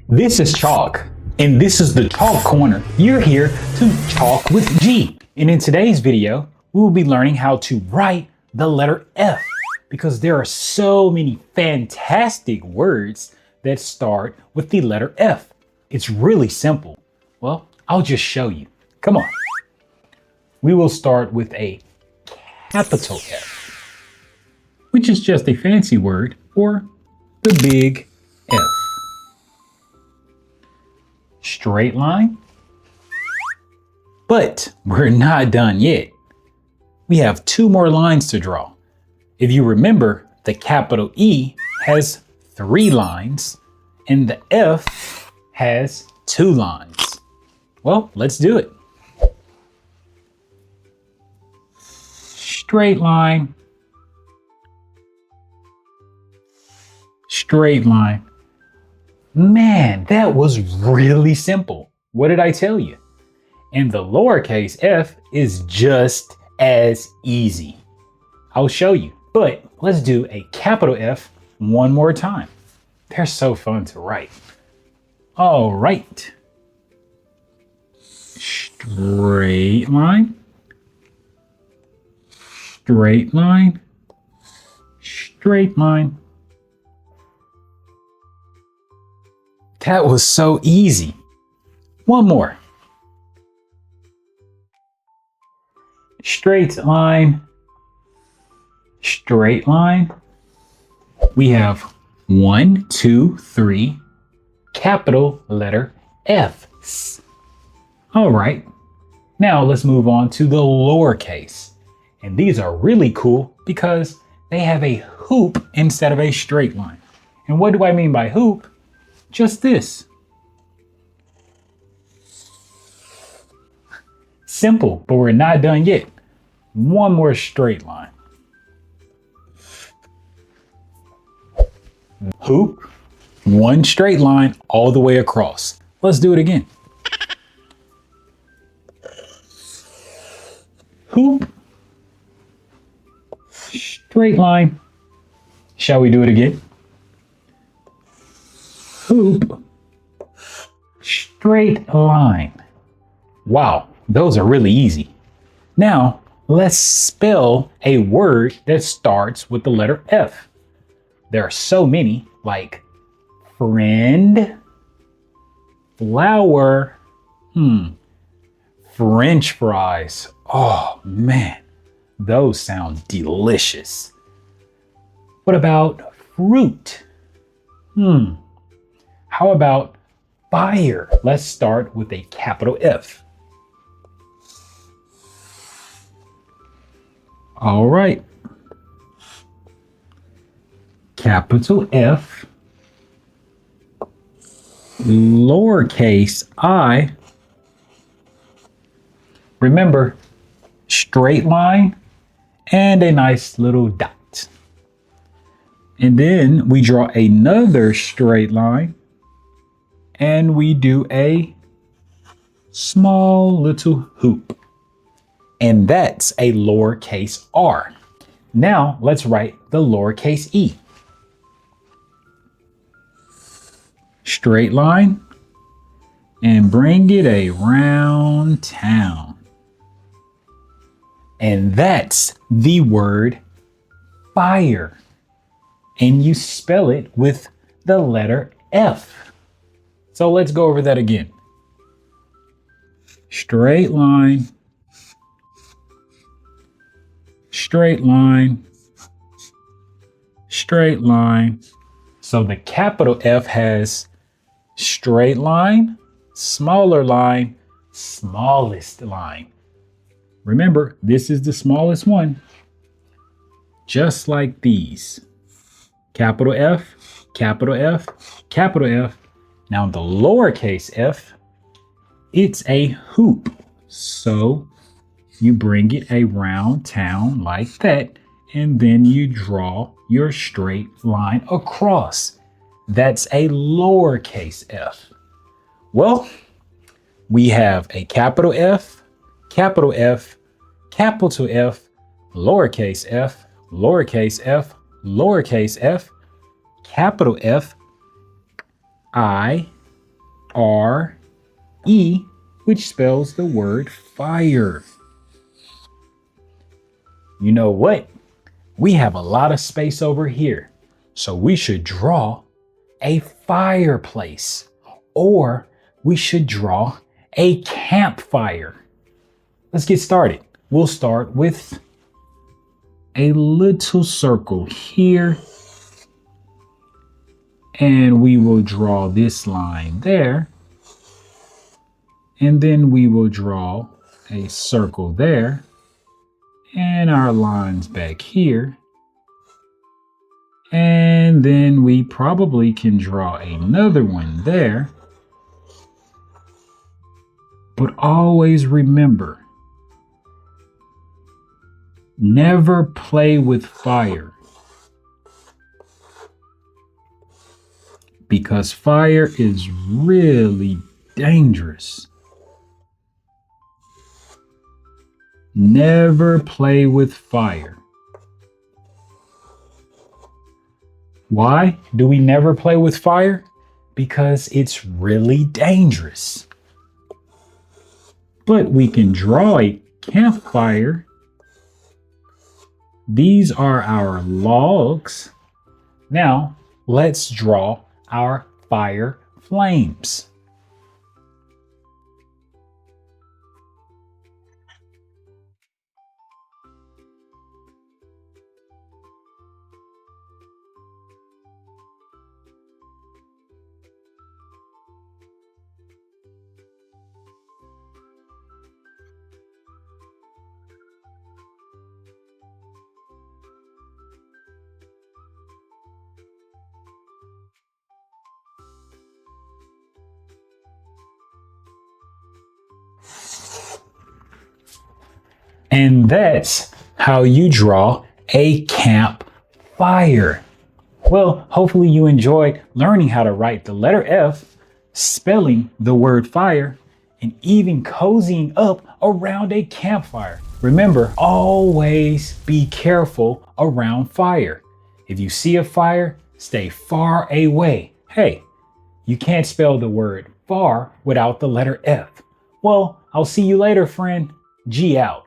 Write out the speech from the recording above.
This is Chalk, and this is the Chalk Corner. You're here to chalk with G. And in today's video, we will be learning how to write the letter F, because there are so many fantastic words that start with the letter F. It's really simple. Well, I'll just show you. Come on. We will start with a capital F, which is just a fancy word for the big F. Straight line. But we're not done yet. We have two more lines to draw. If you remember, the capital E has 3 lines and the F has 2 lines. Well, let's do it. Straight line. Straight line. Man, that was really simple. What did I tell you? And the lowercase f is just as easy. I'll show you, but let's do a capital F one more time. They're so fun to write. All right. Straight line. Straight line. Straight line. That was so easy. One more. Straight line. Straight line. We have 1, 2, 3 capital letter F's. All right. Now let's move on to the lowercase. And these are really cool because they have a hoop instead of a straight line. And what do I mean by hoop? Just this. Simple, but we're not done yet. One more straight line. Hoop, one straight line all the way across. Let's do it again. Hoop, straight line. Shall we do it again? Hoop, straight line. Wow, those are really easy. Now, let's spell a word that starts with the letter F. There are so many, like friend, flower, French fries. Oh man, those sound delicious. What about fruit? How about fire? Let's start with a capital F. All right. Capital F, lowercase I. Remember, straight line and a nice little dot. And then we draw another straight line and we do a small little hoop. And that's a lowercase r. Now let's write the lowercase e. Straight line and bring it around town. And that's the word fire. And you spell it with the letter F. So let's go over that again. Straight line. Straight line. Straight line. So the capital F has straight line, smaller line, smallest line. Remember, this is the smallest one. Just like these. Capital F, capital F, capital F. Now the lowercase f, it's a hoop. So you bring it around town like that, and then you draw your straight line across. That's a lowercase f. Well, we have a capital F, capital F, capital F, lowercase f, lowercase f, lowercase f, capital F, I, F-R-E, which spells the word fire. You know what? We have a lot of space over here, so we should draw a fireplace, or we should draw a campfire. Let's get started. We'll start with a little circle here, and we will draw this line there, and then we will draw a circle there, and our lines back here. And then we probably can draw another one there. But always remember, never play with fire. Because fire is really dangerous. Never play with fire. Why do we never play with fire? Because it's really dangerous. But we can draw a campfire. These are our logs. Now, let's draw our fire flames. And that's how you draw a campfire. Well, hopefully you enjoyed learning how to write the letter F, spelling the word fire, and even cozying up around a campfire. Remember, always be careful around fire. If you see a fire, stay far away. Hey, you can't spell the word far without the letter F. Well, I'll see you later, friend. G out.